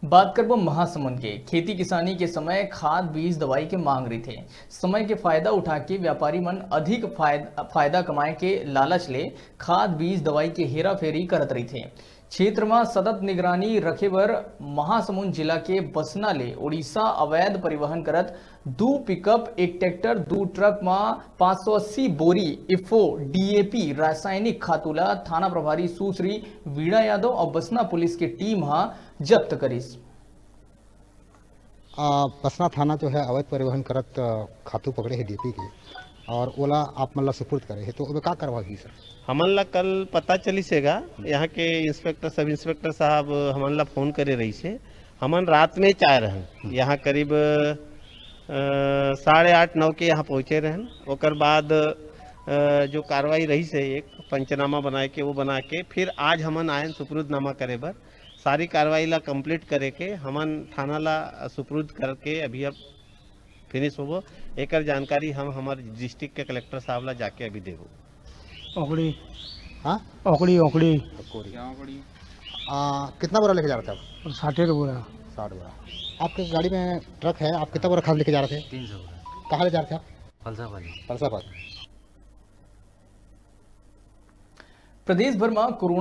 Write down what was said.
बात करबो महासमुंद के खेती किसानी के समय खाद बीज दवाई के मांग रही थे। समय के फायदा उठा के व्यापारी मन अधिक फायदा कमाए के लालच ले खाद बीज दवाई के हेरा फेरी करत रही थे। क्षेत्र में सतत निगरानी रखे बर महासमुंद जिला के बसना ले उड़ीसा अवैध परिवहन करत 2 पिकअप 1 ट्रैक्टर 2 ट्रक में 580 बोरी इफो डीएपी रासायनिक खातूला थाना प्रभारी सुश्री वीणा यादव और बसना पुलिस की टीम जब्त करीस। बसना थाना जो है अवैध परिवहन करत खातू पकड़े है डीपी के और ओला आप मतलब सुपुर्द करे है तो ओमे का करवागी सर? हमन ला कल पता चली सेगा यहाँ के इंस्पेक्टर सब इंस्पेक्टर साहब हमन ला फोन करे रही से। हमन रात में चाय रहन यहाँ करीब 8:30-9 के यहाँ पहुँचे रहन। ओकर बाद जो कार्रवाई रही से एक पंचनामा बनाए के वो बना के फिर आज हमन आयन सुपुर्दनामा करे बर सारी कार्रवाई ला कंप्लीट करे के हमन थाना ला सुपुर्द करके अभी अब फिनिश होबो। एकर जानकारी हम हमारे डिस्ट्रिक्ट के कलेक्टर साहब ला जाके अभी देबो। ओकड़ी हाँ ओकड़ी ओकड़ी कितना बोरा लेके जा रहे थे आप? 60 बोरा 60 बोरा। आपके गाड़ी में ट्रक है, आप कितना बोरा खाद लेके जा रहे थे? 300 बोरा कहाँ ले जा रहे थे आप? फलसाबाद। फलसाबाद। प्रदेश भर में कोरोना